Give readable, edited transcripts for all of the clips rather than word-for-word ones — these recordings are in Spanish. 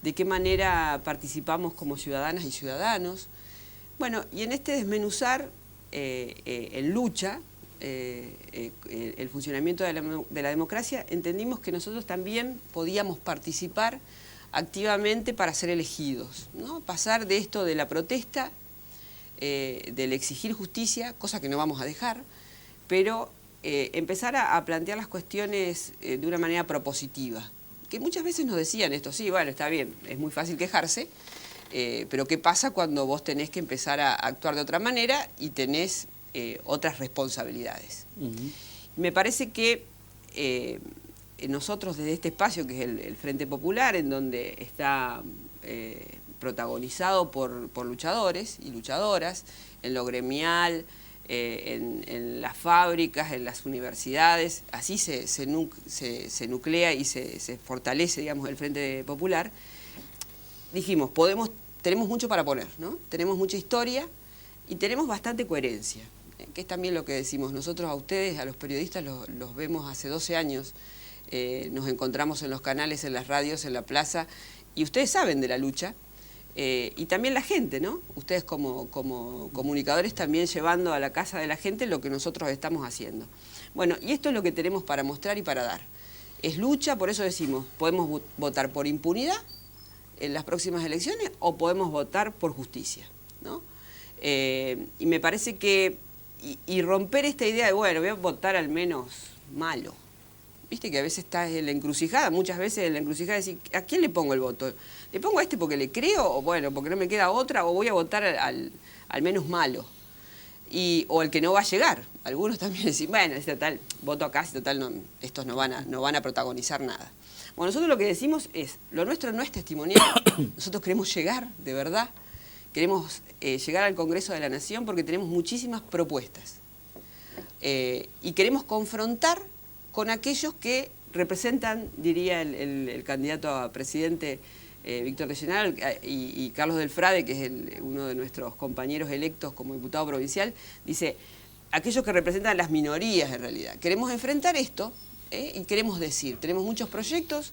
de qué manera participamos como ciudadanas y ciudadanos. Bueno, y en este desmenuzar en lucha, el funcionamiento de la democracia, entendimos que nosotros también podíamos participar activamente para ser elegidos, ¿no? Pasar de esto de la protesta, del exigir justicia, cosa que no vamos a dejar, pero empezar a plantear las cuestiones de una manera propositiva. Que muchas veces nos decían esto, sí, bueno, está bien, es muy fácil quejarse, pero ¿qué pasa cuando vos tenés que empezar a actuar de otra manera y tenés otras responsabilidades? Me parece que nosotros desde este espacio, que es el Frente Popular, en donde está protagonizado por luchadores y luchadoras, en lo gremial, en las fábricas, en las universidades, así se nuclea y se fortalece, digamos, el Frente Popular. Dijimos, tenemos mucho para poner, ¿no? Tenemos mucha historia y tenemos bastante coherencia, que es también lo que decimos. Nosotros a ustedes, a los periodistas, los vemos hace 12 años, nos encontramos en los canales, en las radios, en la plaza, y ustedes saben de la lucha. Y también la gente, ¿no? Ustedes como comunicadores también llevando a la casa de la gente lo que nosotros estamos haciendo. Bueno, y esto es lo que tenemos para mostrar y para dar. Es lucha, por eso decimos, podemos votar por impunidad en las próximas elecciones o podemos votar por justicia, ¿no? Y me parece que, y romper esta idea de, bueno, voy a votar al menos malo. Viste que a veces estás en la encrucijada, muchas veces en la encrucijada decir, ¿a quién le pongo el voto? ¿Le pongo a este porque le creo? O bueno, porque no me queda otra, o voy a votar al menos malo. O al que no va a llegar. Algunos también dicen, bueno, es total, voto acá, si total, no, estos no van a protagonizar nada. Bueno, nosotros lo que decimos es, lo nuestro no es testimonial, nosotros queremos llegar, de verdad, queremos llegar al Congreso de la Nación porque tenemos muchísimas propuestas. Y queremos confrontar con aquellos que representan, diría el candidato a presidente Víctor de Llenal y Carlos Delfrade, que es uno de nuestros compañeros electos como diputado provincial, dice, aquellos que representan las minorías en realidad. Queremos enfrentar esto y queremos decir, tenemos muchos proyectos,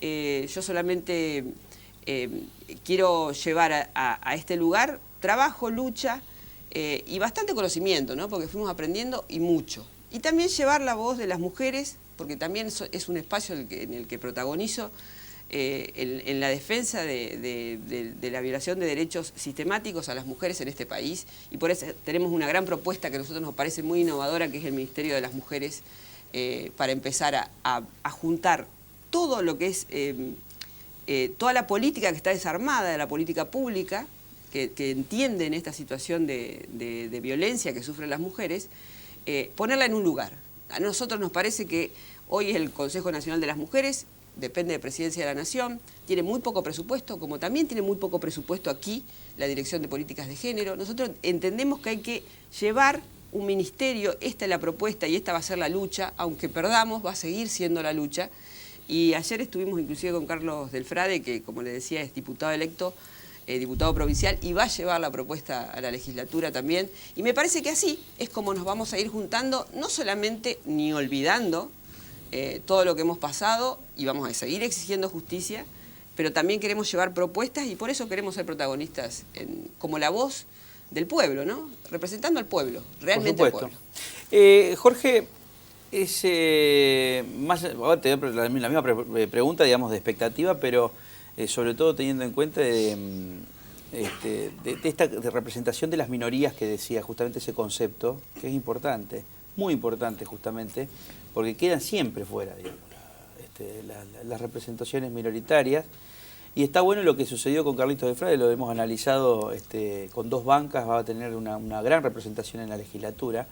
yo solamente quiero llevar a este lugar trabajo, lucha y bastante conocimiento, ¿no? Porque fuimos aprendiendo y mucho. Y también llevar la voz de las mujeres, porque también es un espacio en el que protagonizo en la defensa de la violación de derechos sistemáticos a las mujeres en este país. Y por eso tenemos una gran propuesta que a nosotros nos parece muy innovadora, que es el Ministerio de las Mujeres, para empezar a juntar todo lo que es, toda la política que está desarmada, la política pública, que entienden esta situación de violencia que sufren las mujeres, ponerla en un lugar. A nosotros nos parece que hoy el Consejo Nacional de las Mujeres depende de Presidencia de la Nación, tiene muy poco presupuesto, como también tiene muy poco presupuesto aquí la Dirección de Políticas de Género. Nosotros entendemos que hay que llevar un ministerio, esta es la propuesta y esta va a ser la lucha, aunque perdamos, va a seguir siendo la lucha. Y ayer estuvimos inclusive con Carlos Delfrade, que como le decía es diputado electo, diputado provincial, y va a llevar la propuesta a la legislatura también. Y me parece que así es como nos vamos a ir juntando, no solamente ni olvidando todo lo que hemos pasado, y vamos a seguir exigiendo justicia, pero también queremos llevar propuestas y por eso queremos ser protagonistas como la voz del pueblo, ¿no? Representando al pueblo, realmente al pueblo. Jorge, ahora te doy la misma pregunta, digamos, de expectativa, pero sobre todo teniendo en cuenta de esta representación de las minorías que decía justamente ese concepto, que es importante, muy importante justamente, porque quedan siempre fuera, digamos, las representaciones minoritarias. Y está bueno lo que sucedió con Carlitos Delfrade, lo hemos analizado con 2 bancas, va a tener una gran representación en la legislatura.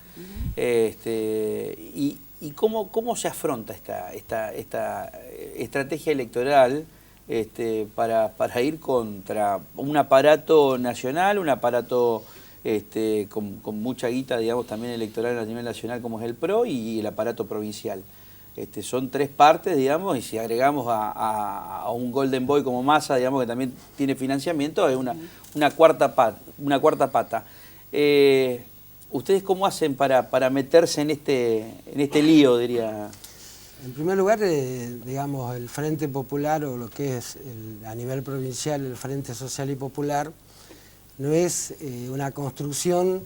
Y cómo se afronta esta estrategia electoral para ir contra un aparato nacional, un aparato con mucha guita, digamos, también electoral a nivel nacional como es el PRO y el aparato provincial. Son 3 partes, digamos, y si agregamos a un Golden Boy como Massa, digamos, que también tiene financiamiento, es una cuarta pata. ¿Ustedes cómo hacen para meterse en este lío, diría? En primer lugar, digamos, el Frente Popular, o lo que es a nivel provincial el Frente Social y Popular, no es una construcción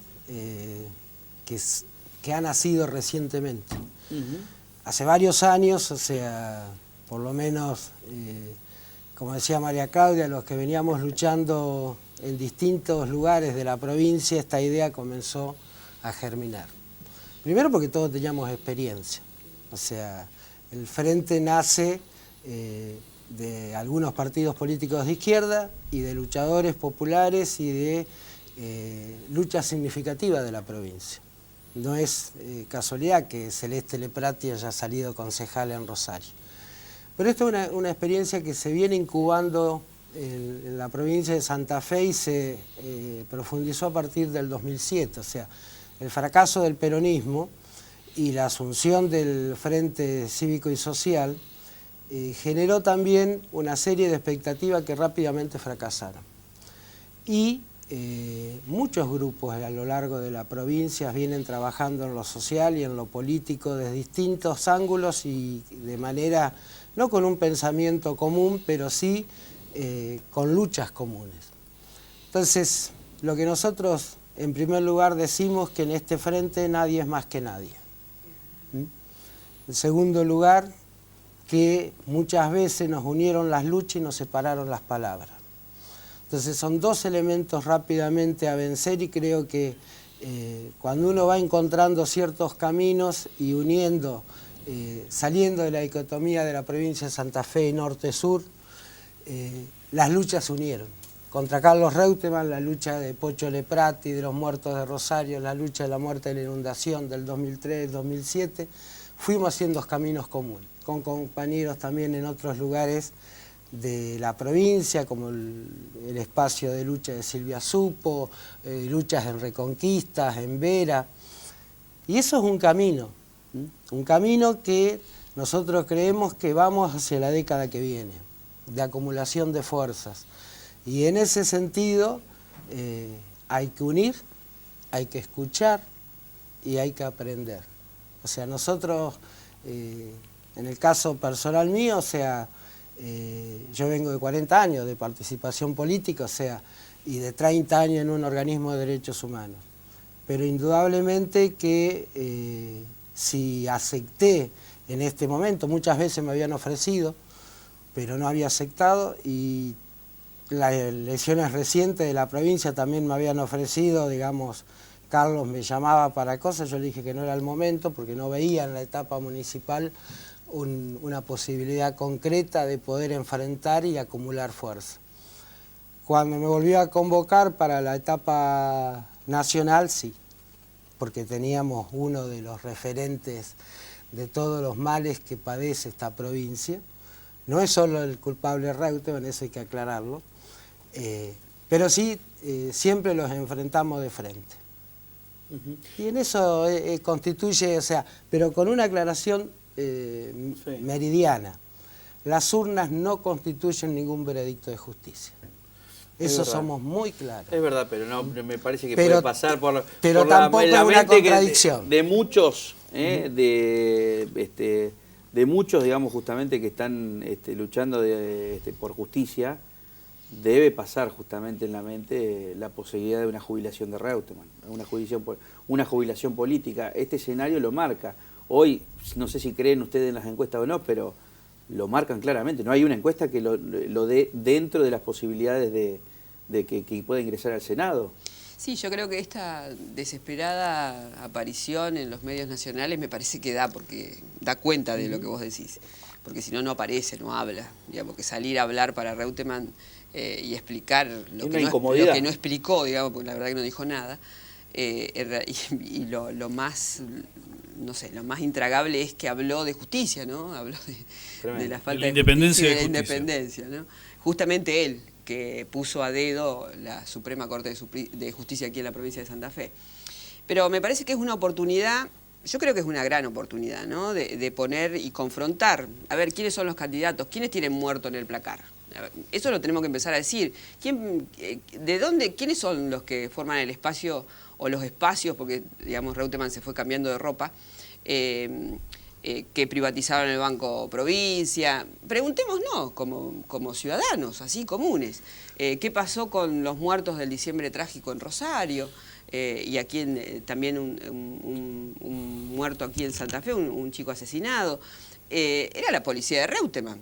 que ha nacido recientemente. Hace varios años, o sea, por lo menos, como decía María Claudia, los que veníamos luchando en distintos lugares de la provincia, esta idea comenzó a germinar. Primero porque todos teníamos experiencia, o sea, el Frente nace de algunos partidos políticos de izquierda y de luchadores populares y de lucha significativa de la provincia. No es casualidad que Celeste Leprati haya salido concejal en Rosario. Pero esto es una experiencia que se viene incubando en la provincia de Santa Fe y se profundizó a partir del 2007. O sea, el fracaso del peronismo y la asunción del Frente Cívico y Social generó también una serie de expectativas que rápidamente fracasaron. Y muchos grupos a lo largo de la provincia vienen trabajando en lo social y en lo político desde distintos ángulos y de manera, no con un pensamiento común, pero sí con luchas comunes. Entonces, lo que nosotros en primer lugar decimos que en este frente nadie es más que nadie. En segundo lugar, que muchas veces nos unieron las luchas y nos separaron las palabras. Entonces son dos elementos rápidamente a vencer y creo que cuando uno va encontrando ciertos caminos y uniendo, saliendo de la dicotomía de la provincia de Santa Fe norte-sur, las luchas se unieron. Contra Carlos Reutemann, la lucha de Pocho Leprati, de los muertos de Rosario, la lucha de la muerte de la inundación del 2003-2007, fuimos haciendo caminos comunes, con compañeros también en otros lugares de la provincia, como el espacio de lucha de Silvia Supo, luchas en Reconquistas, en Vera. Y eso es un camino que nosotros creemos que vamos hacia la década que viene, de acumulación de fuerzas. Y en ese sentido hay que unir, hay que escuchar y hay que aprender. O sea, nosotros, en el caso personal mío, o sea, yo vengo de 40 años de participación política, o sea, y de 30 años en un organismo de derechos humanos. Pero indudablemente que si acepté en este momento, muchas veces me habían ofrecido, pero no había aceptado, y las elecciones recientes de la provincia también me habían ofrecido, digamos, Carlos me llamaba para cosas, yo le dije que no era el momento porque no veía en la etapa municipal una posibilidad concreta de poder enfrentar y acumular fuerza. Cuando me volvió a convocar para la etapa nacional, sí, porque teníamos uno de los referentes de todos los males que padece esta provincia. No es solo el culpable Reutemann, eso hay que aclararlo, pero sí siempre los enfrentamos de frente. Y en eso constituye, o sea, pero con una aclaración meridiana. Las urnas no constituyen ningún veredicto de justicia. Eso somos muy claros. Es verdad, pero no me parece que puede pasar por la tampoco la una mente contradicción. De muchos, de muchos, digamos, justamente que están luchando por justicia. Debe pasar justamente en la mente la posibilidad de una jubilación de Reutemann, una jubilación política. Este escenario lo marca. Hoy, no sé si creen ustedes en las encuestas o no, pero lo marcan claramente. No hay una encuesta que lo dé dentro de las posibilidades de que pueda ingresar al Senado. Sí, yo creo que esta desesperada aparición en los medios nacionales me parece que porque da cuenta de lo que vos decís. Porque si no, no aparece, no habla. Digamos, que salir a hablar para Reutemann y explicar lo que no explicó, digamos, porque la verdad que no dijo nada. Y lo más, no sé, lo más intragable es que habló de justicia, ¿no? Habló de la falta de independencia justicia, de la independencia, ¿no? Justamente él, que puso a dedo la Suprema Corte de Justicia aquí en la provincia de Santa Fe. Pero me parece que es una oportunidad, yo creo que es una gran oportunidad, ¿no? De poner y confrontar, a ver, quiénes son los candidatos, quiénes tienen muerto en el placar. Eso lo tenemos que empezar a decir. ¿De dónde, quiénes son los que forman el espacio o los espacios, porque digamos Reutemann se fue cambiando de ropa, que privatizaron el Banco Provincia. Preguntémonos como ciudadanos, así comunes, ¿qué pasó con los muertos del diciembre trágico en Rosario? Y aquí también un muerto aquí en Santa Fe, un chico asesinado. Era la policía de Reutemann.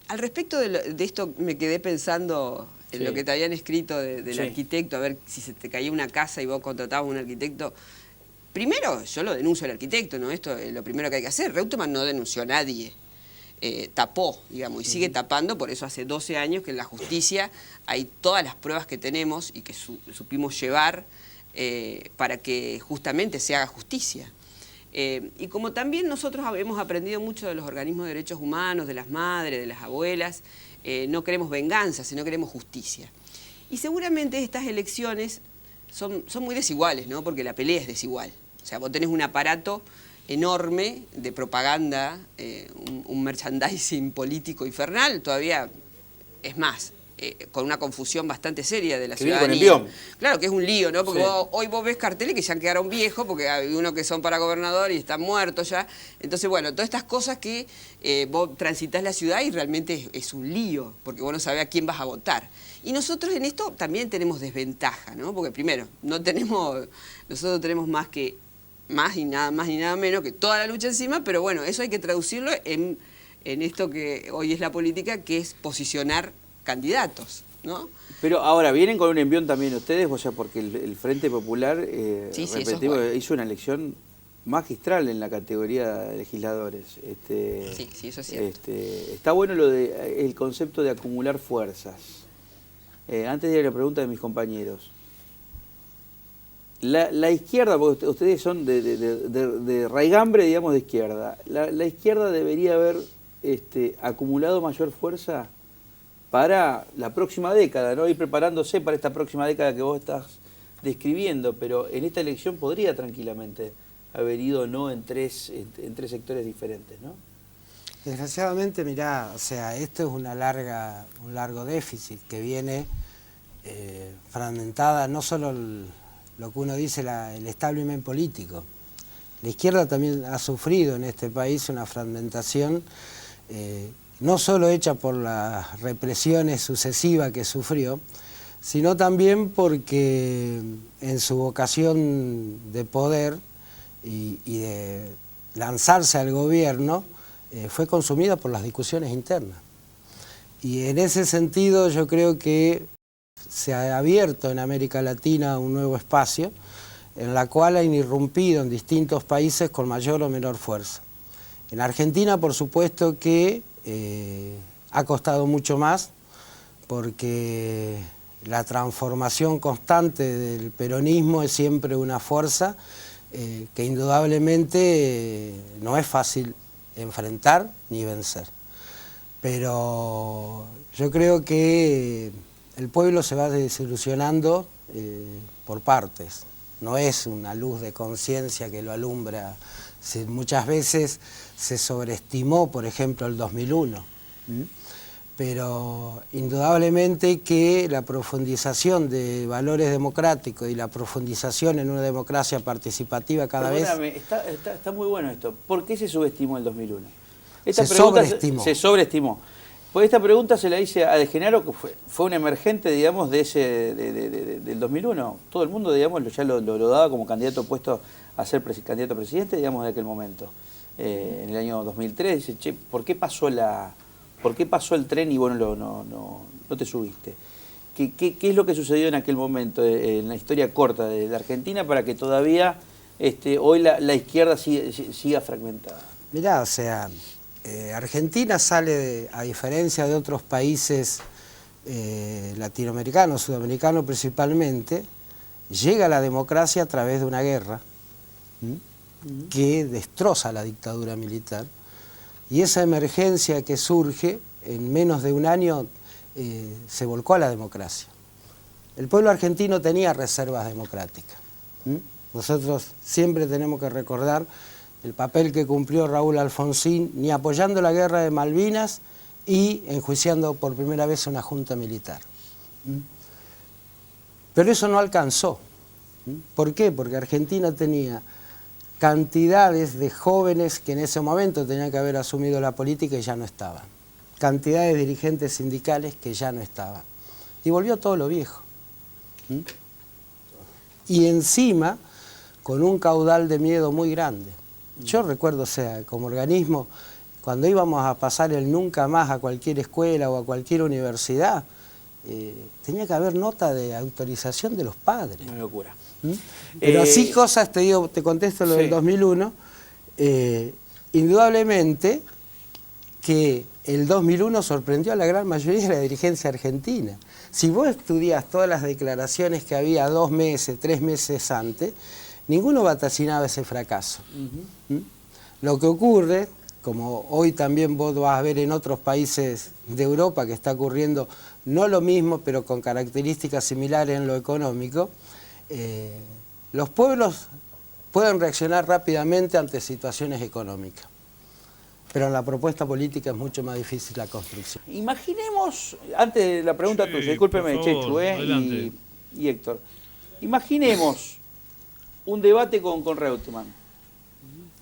Al respecto de esto me quedé pensando en lo que te habían escrito del arquitecto, a ver si se te caía una casa y vos contratabas un arquitecto. Primero, yo lo denuncio al arquitecto, ¿no? Esto es lo primero que hay que hacer. Reutemann no denunció a nadie. Tapó, digamos, y sigue tapando, por eso hace 12 años que en la justicia hay todas las pruebas que tenemos y que supimos llevar para que justamente se haga justicia. Y como también nosotros hemos aprendido mucho de los organismos de derechos humanos, de las madres, de las abuelas, no queremos venganza, sino queremos justicia. Y seguramente estas elecciones son muy desiguales, ¿no? Porque la pelea es desigual. O sea, vos tenés un aparato enorme de propaganda, un merchandising político infernal, todavía es más, con una confusión bastante seria de la ciudadanía. Con el claro que es un lío, ¿no? Porque hoy vos ves carteles que ya quedaron viejos, porque hay unos que son para gobernador y están muertos ya. Entonces, bueno, todas estas cosas que vos transitas la ciudad y realmente es un lío, porque vos no sabés a quién vas a votar. Y nosotros en esto también tenemos desventaja, ¿no? Porque primero, nosotros tenemos más y nada menos que toda la lucha encima, pero bueno, eso hay que traducirlo en esto que hoy es la política, que es posicionar candidatos, ¿no? Pero ahora, vienen con un envión también ustedes, o sea, porque el Frente Popular hizo una elección magistral en la categoría de legisladores. Sí, eso es cierto. Está bueno el concepto de acumular fuerzas. Antes de ir a la pregunta de mis compañeros, la izquierda, porque ustedes son de raigambre, digamos, de izquierda, la izquierda debería haber acumulado mayor fuerza para la próxima década, ¿no? Ir preparándose para esta próxima década que vos estás describiendo, pero en esta elección podría tranquilamente haber ido no en tres sectores diferentes, ¿no? Desgraciadamente, mirá, o sea, esto es un largo déficit que viene fragmentada, no solo lo que uno dice, el establishment político. La izquierda también ha sufrido en este país una fragmentación no solo hecha por las represiones sucesivas que sufrió, sino también porque en su vocación de poder y de lanzarse al gobierno, fue consumida por las discusiones internas. Y en ese sentido yo creo que se ha abierto en América Latina un nuevo espacio en la cual han irrumpido en distintos países con mayor o menor fuerza. En Argentina, por supuesto que ha costado mucho más, porque la transformación constante del peronismo es siempre una fuerza que indudablemente no es fácil enfrentar ni vencer. Pero yo creo que el pueblo se va desilusionando por partes. No es una luz de conciencia que lo alumbra. Muchas veces se sobreestimó, por ejemplo, el 2001. Pero indudablemente que la profundización de valores democráticos y la profundización en una democracia participativa cada vez... Está muy bueno esto. ¿Por qué se subestimó el 2001? Sobreestimó. Se sobreestimó. Pues esta pregunta se la hice a De Genaro, que fue un emergente, digamos, del 2001. Todo el mundo, digamos, ya lo daba como candidato opuesto a ser candidato a presidente, digamos, de aquel momento. En el año 2003, dice, che, ¿por qué pasó el tren y bueno, no te subiste? ¿Qué es lo que sucedió en aquel momento, en la historia corta de la Argentina, para que todavía hoy la izquierda siga fragmentada? Mirá, o sea, Argentina sale, a diferencia de otros países latinoamericanos, sudamericanos principalmente, llega a la democracia a través de una guerra que destroza la dictadura militar, y esa emergencia que surge en menos de un año se volcó a la democracia. El pueblo argentino tenía reservas democráticas. Nosotros siempre tenemos que recordar el papel que cumplió Raúl Alfonsín, ni apoyando la guerra de Malvinas y enjuiciando por primera vez una junta militar. Pero eso no alcanzó. ¿Por qué? Porque Argentina tenía cantidades de jóvenes que en ese momento tenían que haber asumido la política y ya no estaban. Cantidades de dirigentes sindicales que ya no estaban. Y volvió todo lo viejo. ¿Mm? Y encima, con un caudal de miedo muy grande. Yo recuerdo, o sea, como organismo, cuando íbamos a pasar el nunca más a cualquier escuela o a cualquier universidad, tenía que haber nota de autorización de los padres. Una locura. ¿Mm? Pero así cosas, te digo, te contesto lo del 2001, indudablemente que el 2001 sorprendió a la gran mayoría de la dirigencia argentina. Si vos estudiás todas las declaraciones que había 2 meses, 3 meses antes, ninguno vaticinaba ese fracaso. ¿Mm? Lo que ocurre, como hoy también vos vas a ver en otros países de Europa que está ocurriendo no lo mismo, pero con características similares en lo económico, los pueblos pueden reaccionar rápidamente ante situaciones económicas. Pero en la propuesta política es mucho más difícil la construcción. Imaginemos, antes de la pregunta tuya, discúlpeme, Chechu, y Héctor, imaginemos un debate con Reutemann.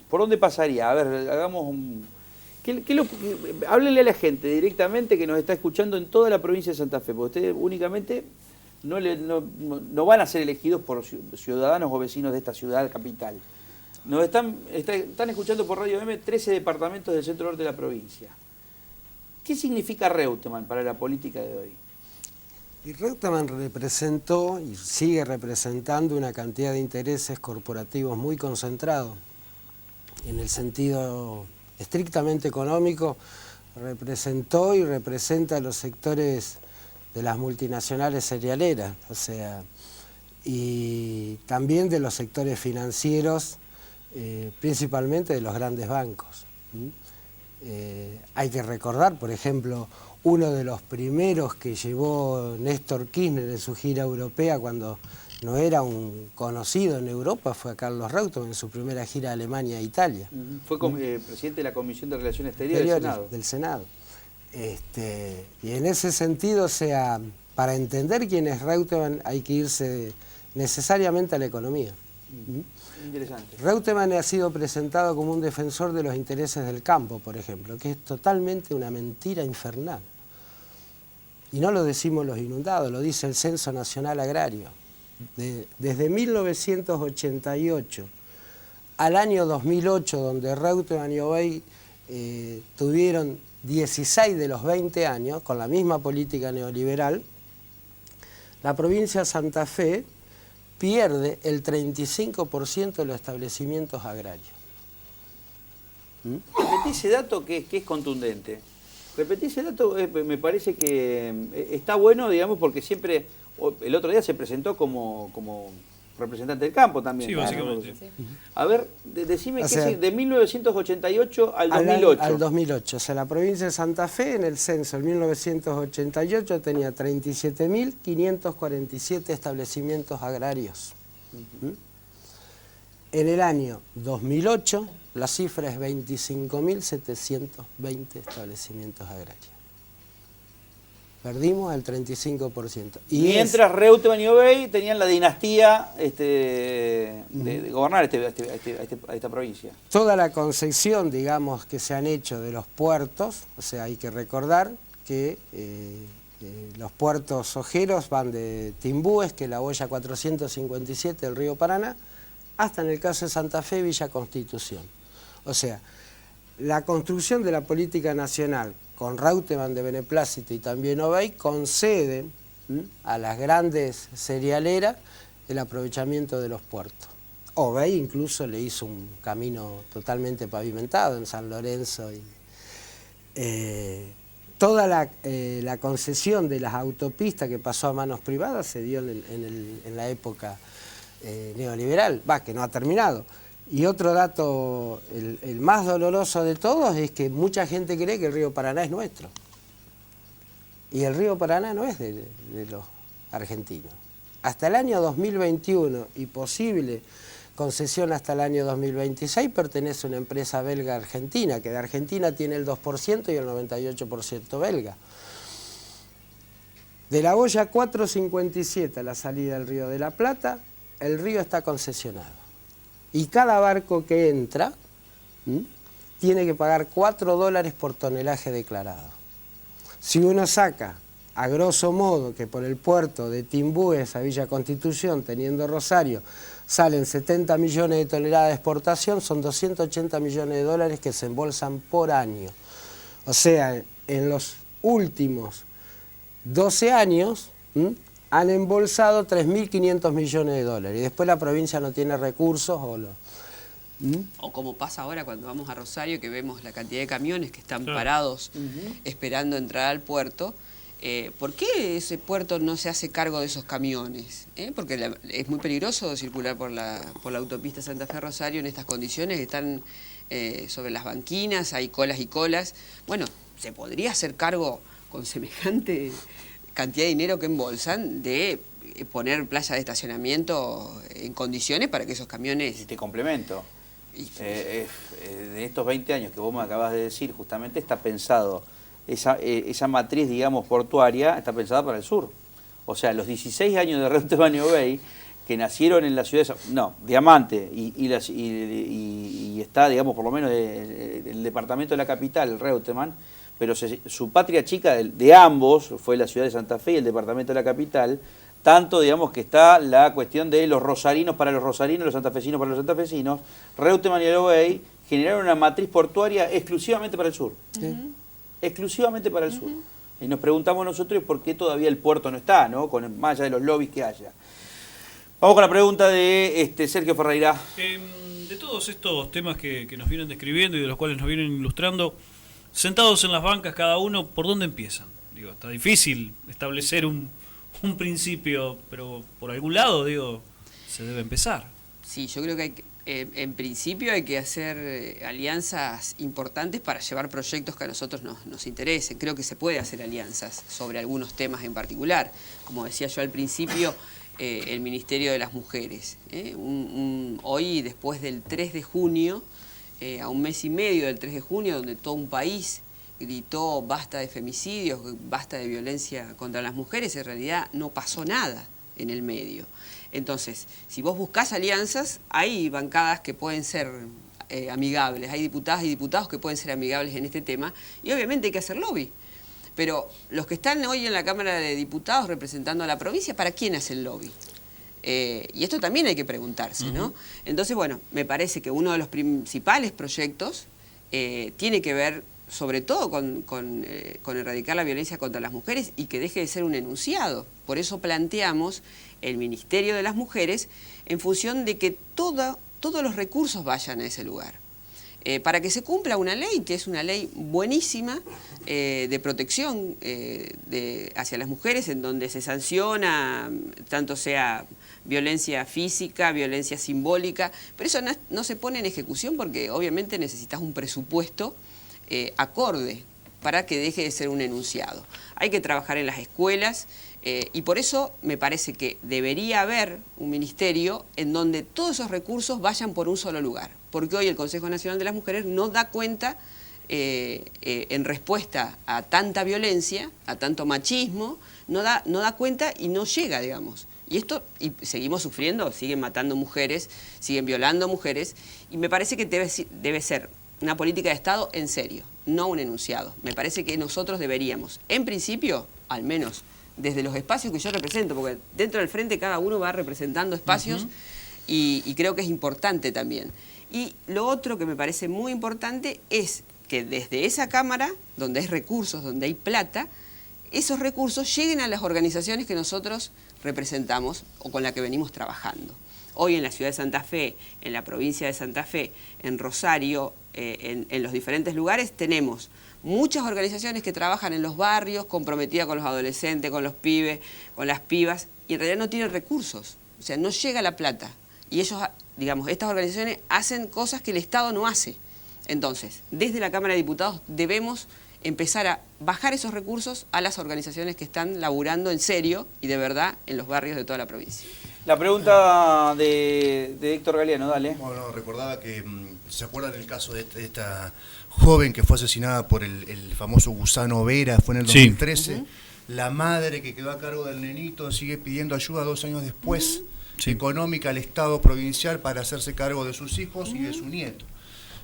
¿Por dónde pasaría? A ver, hagamos un... háblenle a la gente directamente que nos está escuchando en toda la provincia de Santa Fe, porque ustedes únicamente no van a ser elegidos por ciudadanos o vecinos de esta ciudad capital. Nos están escuchando por Radio M 13 departamentos del centro norte de la provincia. ¿Qué significa Reutemann para la política de hoy? Y Reutemann representó y sigue representando una cantidad de intereses corporativos muy concentrados. En el sentido estrictamente económico, representó y representa a los sectores de las multinacionales cerealeras, o sea, y también de los sectores financieros, principalmente de los grandes bancos. Hay que recordar, por ejemplo, uno de los primeros que llevó Néstor Kirchner en su gira europea cuando no era un conocido en Europa fue a Carlos Reutemann en su primera gira a Alemania e Italia. Fue presidente de la Comisión de Relaciones Exteriores del Senado. Y en ese sentido, o sea, para entender quién es Reutemann hay que irse necesariamente a la economía. Interesante. Reutemann ha sido presentado como un defensor de los intereses del campo, por ejemplo, que es totalmente una mentira infernal. Y no lo decimos los inundados, lo dice el Censo Nacional Agrario. Desde 1988 al año 2008, donde Reutemann y Obey tuvieron 16 de los 20 años, con la misma política neoliberal, la provincia de Santa Fe pierde el 35% de los establecimientos agrarios. Repetí ese dato que es contundente. Repetí ese dato, me parece que está bueno, digamos, porque siempre, el otro día se presentó como representante del campo también. Sí, básicamente. Sí. A ver, decime qué es de 1988 al 2008. Al 2008. O sea, la provincia de Santa Fe en el censo en 1988 tenía 37.547 establecimientos agrarios. En el año 2008 la cifra es 25.720 establecimientos agrarios. Perdimos el 35%. Mientras Reutemann y Obey tenían la dinastía de gobernar a esta provincia. Toda la concepción, digamos, que se han hecho de los puertos, o sea, hay que recordar que los puertos ojeros van de Timbúes, que es la boya 457 del río Paraná, hasta en el caso de Santa Fe, Villa Constitución. O sea, la construcción de la política nacional con Reutemann de beneplácito y también Obey conceden a las grandes cerealeras el aprovechamiento de los puertos. Obey incluso le hizo un camino totalmente pavimentado en San Lorenzo. Toda la concesión de las autopistas que pasó a manos privadas se dio en la época neoliberal, que no ha terminado. Y otro dato, el más doloroso de todos, es que mucha gente cree que el río Paraná es nuestro. Y el río Paraná no es de los argentinos. Hasta el año 2021 y posible concesión hasta el año 2026 pertenece a una empresa belga argentina, que de Argentina tiene el 2% y el 98% belga. De la boya 457 a la salida del río de la Plata, el río está concesionado. Y cada barco que entra tiene que pagar $4 por tonelaje declarado. Si uno saca, a grosso modo, que por el puerto de Timbúes a Villa Constitución, teniendo Rosario, salen 70 millones de toneladas de exportación, son 280 millones de dólares que se embolsan por año. O sea, en los últimos 12 años han embolsado 3.500 millones de dólares. Y después la provincia no tiene recursos o como pasa ahora cuando vamos a Rosario, que vemos la cantidad de camiones que están parados esperando entrar al puerto. ¿Por qué ese puerto no se hace cargo de esos camiones? Porque es muy peligroso circular por la autopista Santa Fe Rosario en estas condiciones, están sobre las banquinas, hay colas y colas. Bueno, se podría hacer cargo con semejante cantidad de dinero que embolsan de poner plazas de estacionamiento en condiciones para que esos camiones... Y te complemento. De estos 20 años que vos me acabas de decir, justamente está pensado, esa matriz, digamos, portuaria, está pensada para el sur. O sea, los 16 años de Reutemann y Obey, que nacieron en la ciudad de Diamante, y está, digamos, por lo menos el departamento de la capital, el Reutemann, pero su patria chica de ambos fue la ciudad de Santa Fe y el departamento de la capital, tanto, digamos, que está la cuestión de los rosarinos para los rosarinos, los santafesinos para los santafesinos. Reutemann y Obey generaron una matriz portuaria exclusivamente para el sur. Exclusivamente para el sur. Y nos preguntamos nosotros por qué todavía el puerto no está, ¿no? Más allá de los lobbies que haya. Vamos con la pregunta de Sergio Ferreira. De todos estos temas que nos vienen describiendo y de los cuales nos vienen ilustrando, sentados en las bancas cada uno, ¿por dónde empiezan? Digo, está difícil establecer un principio, pero por algún lado, se debe empezar. Sí, yo creo que en principio hay que hacer alianzas importantes para llevar proyectos que a nosotros nos interesen. Creo que se puede hacer alianzas sobre algunos temas en particular. Como decía yo al principio, el Ministerio de las Mujeres. Hoy, después del 3 de junio, a un mes y medio del 3 de junio, donde todo un país gritó basta de femicidios, basta de violencia contra las mujeres, en realidad no pasó nada en el medio. Entonces, si vos buscás alianzas, hay bancadas que pueden ser amigables, hay diputadas y diputados que pueden ser amigables en este tema, y obviamente hay que hacer lobby. Pero los que están hoy en la Cámara de Diputados representando a la provincia, ¿para quién hacen lobby? Y esto también hay que preguntarse, ¿no? Entonces, bueno, me parece que uno de los principales proyectos tiene que ver sobre todo con erradicar la violencia contra las mujeres y que deje de ser un enunciado. Por eso planteamos el Ministerio de las Mujeres en función de que todos los recursos vayan a ese lugar. Para que se cumpla una ley, que es una ley buenísima de protección hacia las mujeres, en donde se sanciona, tanto sea violencia física, violencia simbólica, pero eso no se pone en ejecución porque obviamente necesitas un presupuesto acorde para que deje de ser un enunciado. Hay que trabajar en las escuelas y por eso me parece que debería haber un ministerio en donde todos esos recursos vayan por un solo lugar, porque hoy el Consejo Nacional de las Mujeres no da cuenta en respuesta a tanta violencia, a tanto machismo, no da cuenta y no llega, digamos. Y seguimos sufriendo, siguen matando mujeres, siguen violando mujeres, y me parece que debe ser una política de Estado en serio, no un enunciado. Me parece que nosotros deberíamos, en principio, al menos desde los espacios que yo represento, porque dentro del frente cada uno va representando espacios y creo que es importante también. Y lo otro que me parece muy importante es que desde esa Cámara, donde hay recursos, donde hay plata, esos recursos lleguen a las organizaciones que nosotros representamos o con las que venimos trabajando. Hoy en la ciudad de Santa Fe, en la provincia de Santa Fe, en Rosario, en los diferentes lugares tenemos muchas organizaciones que trabajan en los barrios, comprometidas con los adolescentes, con los pibes, con las pibas, y en realidad no tienen recursos, o sea, no llega la plata. Y ellos, digamos, estas organizaciones hacen cosas que el Estado no hace. Entonces, desde la Cámara de Diputados debemos empezar a bajar esos recursos a las organizaciones que están laburando en serio y de verdad en los barrios de toda la provincia. La pregunta de Héctor Galeano, dale. Bueno, recordaba que, ¿se acuerdan el caso de esta joven que fue asesinada por el famoso gusano Vera? Fue en el 2013. La madre que quedó a cargo del nenito sigue pidiendo ayuda 2 años después. económica al Estado provincial para hacerse cargo de sus hijos y de su nieto.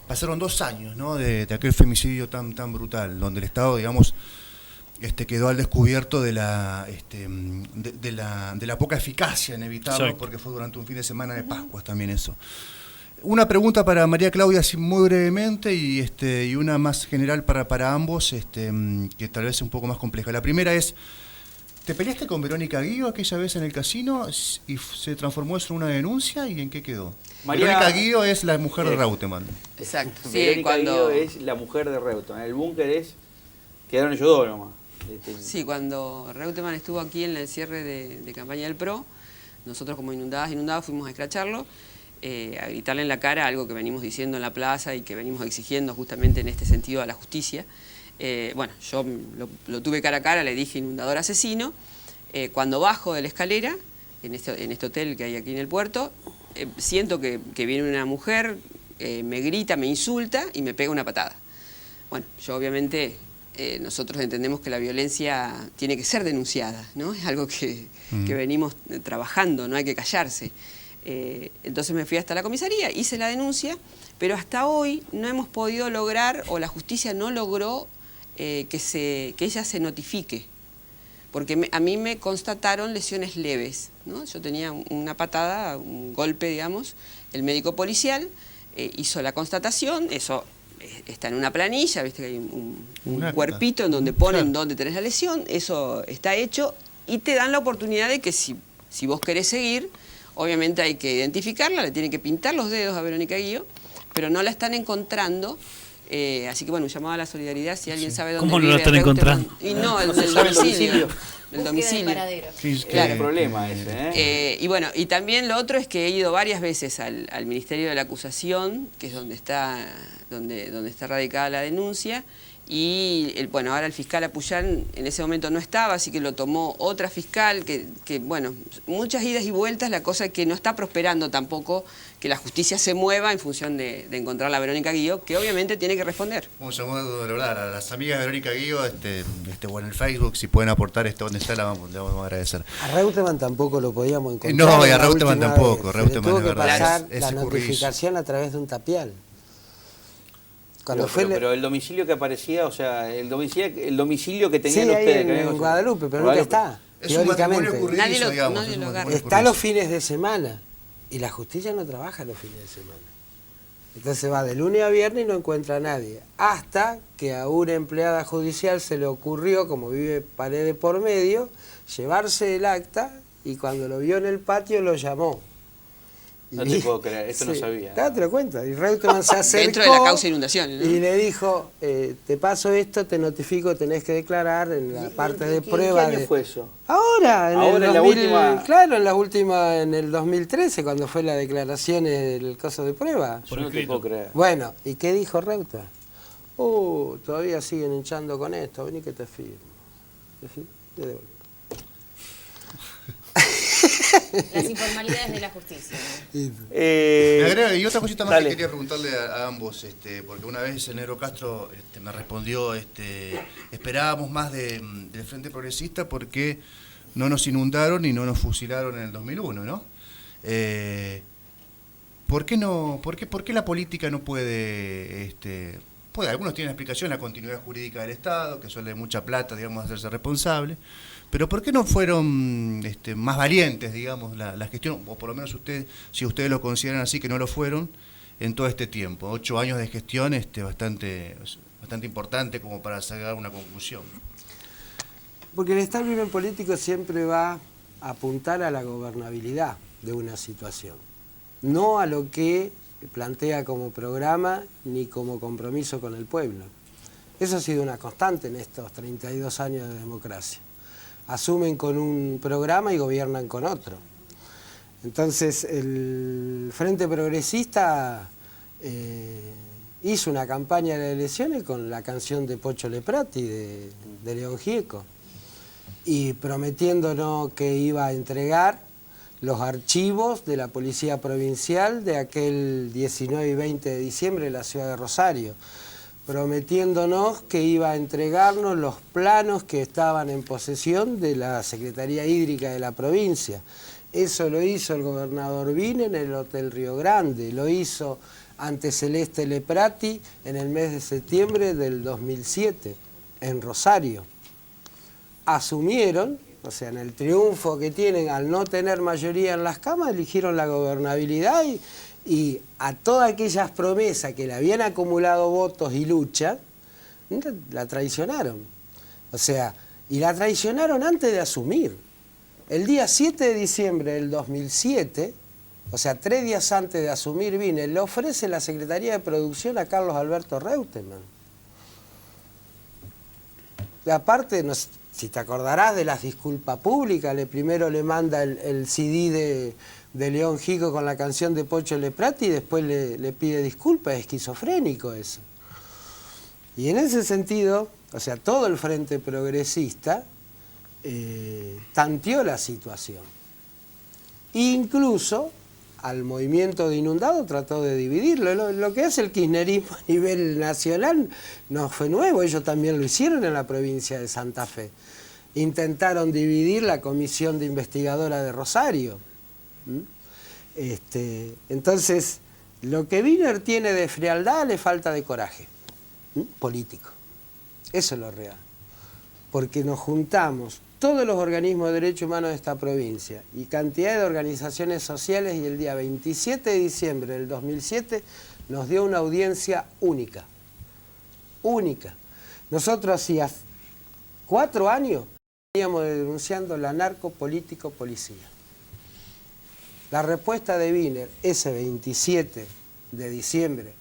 Pasaron 2 años, ¿no?, de aquel femicidio tan brutal, donde el Estado, digamos, quedó al descubierto de la poca eficacia en evitarlo. Exacto. Porque fue durante un fin de semana de Pascuas también eso. Una pregunta para María Claudia, así muy brevemente, y una más general para ambos, que tal vez es un poco más compleja. La primera es, ¿te peleaste con Verónica Guío aquella vez en el casino y se transformó eso en una denuncia? ¿Y en qué quedó? Verónica Guío es la mujer de Reutemann. Exacto. Sí, Verónica Guío es la mujer de Reutemann. El búnker quedaron ellos dos nomás. Sí, cuando Reutemann estuvo aquí en el cierre de campaña del PRO, nosotros como Inundadas fuimos a escracharlo, a gritarle en la cara algo que venimos diciendo en la plaza y que venimos exigiendo justamente en este sentido a la justicia. Bueno, yo lo tuve cara a cara, le dije inundador asesino. Cuando bajo de la escalera, en este hotel que hay aquí en el puerto, siento que viene una mujer, me grita, me insulta y me pega una patada. Bueno, yo obviamente, nosotros entendemos que la violencia tiene que ser denunciada, ¿no? Es algo que venimos trabajando, no hay que callarse. Entonces me fui hasta la comisaría, hice la denuncia, pero hasta hoy no hemos podido lograr, o la justicia no logró que ella se notifique, porque a mí me constataron lesiones leves, ¿no? Yo tenía una patada, un golpe, digamos, el médico policial hizo la constatación, eso está en una planilla, viste que hay un cuerpito en donde ponen dónde tenés la lesión, eso está hecho y te dan la oportunidad de que si vos querés seguir, obviamente hay que identificarla, le tienen que pintar los dedos a Verónica Guío, pero no la están encontrando. Así que bueno, llamaba a la solidaridad si alguien sabe dónde ¿Cómo no vive la están Reutemann. encontrando? Y no, el domicilio. El domicilio. Claro, el problema ese. Y bueno, y también lo otro es que he ido varias veces al Ministerio de la Acusación, que es donde está radicada la denuncia, y bueno, ahora el fiscal Apuyán en ese momento no estaba, así que lo tomó otra fiscal, que bueno, muchas idas y vueltas, la cosa que no está prosperando tampoco que la justicia se mueva en función de encontrar a la Verónica Guío, que obviamente tiene que responder. Vamos a lograr a las amigas de Verónica Guío, bueno, en el Facebook, si pueden aportar donde está, le vamos a agradecer. A Reutemann tampoco lo podíamos encontrar. No, y a Reutemann tampoco, Reutemann tuvo es que verdad. pasar la notificación a través de un tapial. Pero el domicilio que aparecía, o sea, el domicilio que tenían sí, ustedes. Ahí en Guadalupe, pero nunca está. Es teóricamente. Nadie lo agarra. Está los fines de semana. Y la justicia no trabaja los fines de semana. Entonces va de lunes a viernes y no encuentra a nadie. Hasta que a una empleada judicial se le ocurrió, como vive pared por medio, llevarse el acta y cuando lo vio en el patio lo llamó. No te puedo creer, esto no sabía. Date la cuenta. Y Reutemann se acercó dentro de la causa de inundaciones, ¿no? Y le dijo, te paso esto, te notifico, tenés que declarar en la parte de prueba. ¿Qué año fue eso? Ahora, en la última. Claro, en el 2013, cuando fue la declaración del caso de prueba. Yo no te puedo creer. Bueno, ¿y qué dijo Reutemann? Todavía siguen hinchando con esto, vení que te firmo. Te devuelvo. Las informalidades de la justicia. Me agrega, y otra cosita más que quería preguntarle a ambos, porque una vez el Negro Castro me respondió, esperábamos más del Frente Progresista porque no nos inundaron y no nos fusilaron en el 2001, ¿no? ¿Por qué la política no puede, algunos tienen explicación, la continuidad jurídica del Estado, que suele mucha plata, digamos, hacerse responsable, pero ¿por qué no fueron más valientes, digamos, la gestión, o por lo menos ustedes, si ustedes lo consideran así, que no lo fueron en todo este tiempo? 8 años de gestión, bastante importante como para sacar una conclusión. Porque el establishment político siempre va a apuntar a la gobernabilidad de una situación, no a lo que plantea como programa ni como compromiso con el pueblo. Eso ha sido una constante en estos 32 años de democracia. Asumen con un programa y gobiernan con otro. Entonces el Frente Progresista hizo una campaña de elecciones con la canción de Pocho Leprati, de León Gieco, y prometiéndonos que iba a entregar los archivos de la Policía Provincial de aquel 19 y 20 de diciembre en la ciudad de Rosario. prometiéndonos que iba a entregarnos los planos que estaban en posesión de la Secretaría Hídrica de la provincia. Eso lo hizo el gobernador Vine en el Hotel Río Grande, lo hizo ante Celeste Leprati en el mes de septiembre del 2007, en Rosario. Asumieron, o sea, en el triunfo que tienen al no tener mayoría en las cámaras, eligieron la gobernabilidad y a todas aquellas promesas que le habían acumulado votos y lucha, la traicionaron. O sea, y la traicionaron antes de asumir. El día 7 de diciembre del 2007, o sea, 3 días antes de asumir Vine, le ofrece la Secretaría de Producción a Carlos Alberto Reutemann. Y aparte, si te acordarás de las disculpas públicas, primero le manda el CD de León Gieco con la canción de Pocho Leprati y después le pide disculpas, es esquizofrénico eso. Y en ese sentido, o sea, todo el Frente Progresista tanteó la situación. Incluso al movimiento de inundado trató de dividirlo. Lo que hace el kirchnerismo a nivel nacional no fue nuevo, ellos también lo hicieron en la provincia de Santa Fe. Intentaron dividir la comisión de investigadora de Rosario. Entonces, lo que Wiener tiene de frialdad le falta de coraje político. Eso es lo real. Porque nos juntamos todos los organismos de derechos humanos de esta provincia y cantidad de organizaciones sociales y el día 27 de diciembre del 2007 nos dio una audiencia única. Única. Nosotros hacía 4 años veníamos denunciando la narcopolítico-policía. La respuesta de Wiener ese 27 de diciembre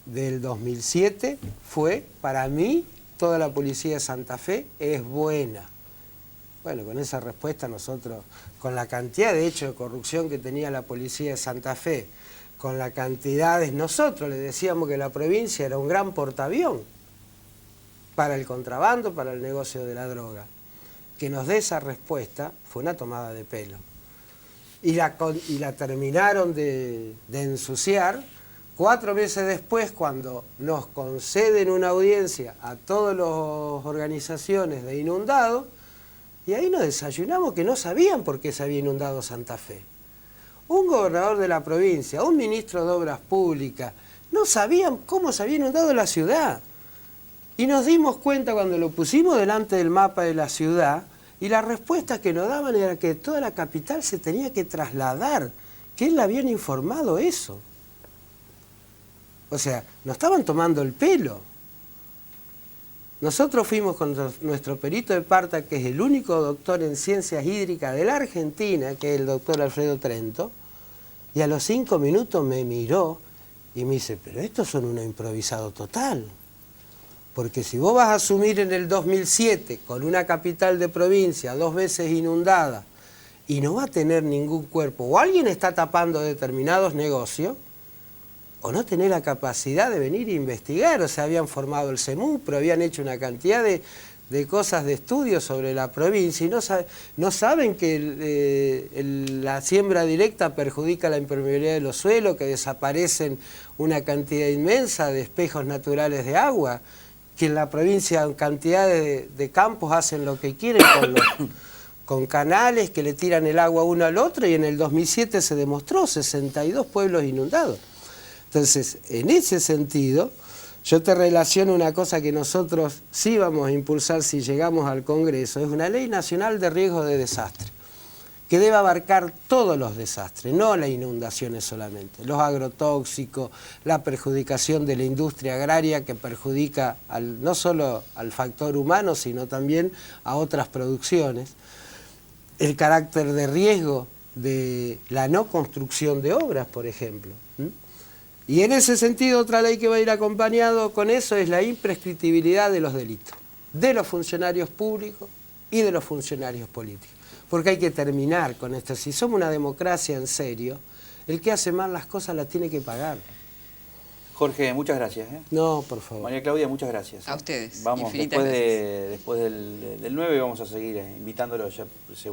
del 2007 fue, para mí, toda la policía de Santa Fe es buena. Bueno, con esa respuesta nosotros, con la cantidad de hechos de corrupción que tenía la policía de Santa Fe, con la cantidad de... Nosotros le decíamos que la provincia era un gran portaavión para el contrabando, para el negocio de la droga. Que nos dé esa respuesta fue una tomada de pelo. Y la terminaron de ensuciar 4 meses después, cuando nos conceden una audiencia a todas las organizaciones de inundados, y ahí nos desayunamos que no sabían por qué se había inundado Santa Fe. Un gobernador de la provincia, un ministro de Obras Públicas, no sabían cómo se había inundado la ciudad. Y nos dimos cuenta cuando lo pusimos delante del mapa de la ciudad, y la respuesta que nos daban era que toda la capital se tenía que trasladar, que él le habían informado eso. O sea, nos estaban tomando el pelo. Nosotros fuimos con nuestro perito de Parta, que es el único doctor en ciencias hídricas de la Argentina, que es el doctor Alfredo Trento, y a los 5 minutos me miró y me dice, pero estos son un improvisado total. Porque si vos vas a asumir en el 2007 con una capital de provincia 2 veces inundada y no va a tener ningún cuerpo, o alguien está tapando determinados negocios, o no tener la capacidad de venir e investigar. O sea, habían formado el CEMUPRO, habían hecho una cantidad de cosas de estudio sobre la provincia y no saben que la siembra directa perjudica la impermeabilidad de los suelos, que desaparecen una cantidad inmensa de espejos naturales de agua, que en la provincia en cantidad de campos hacen lo que quieren con canales que le tiran el agua uno al otro, y en el 2007 se demostró 62 pueblos inundados. Entonces, en ese sentido, yo te relaciono una cosa que nosotros sí vamos a impulsar si llegamos al Congreso, es una ley nacional de riesgo de desastre, que debe abarcar todos los desastres, no las inundaciones solamente, los agrotóxicos, la perjudicación de la industria agraria que perjudica no solo al factor humano, sino también a otras producciones, el carácter de riesgo de la no construcción de obras, por ejemplo. Y en ese sentido, otra ley que va a ir acompañado con eso es la imprescriptibilidad de los delitos, de los funcionarios públicos y de los funcionarios políticos. Porque hay que terminar con esto. Si somos una democracia en serio, el que hace mal las cosas las tiene que pagar. Jorge, muchas gracias. No, por favor. María Claudia, muchas gracias. A ustedes. Vamos, Infinitas gracias. después del 9 vamos a seguir invitándolo ya seguro.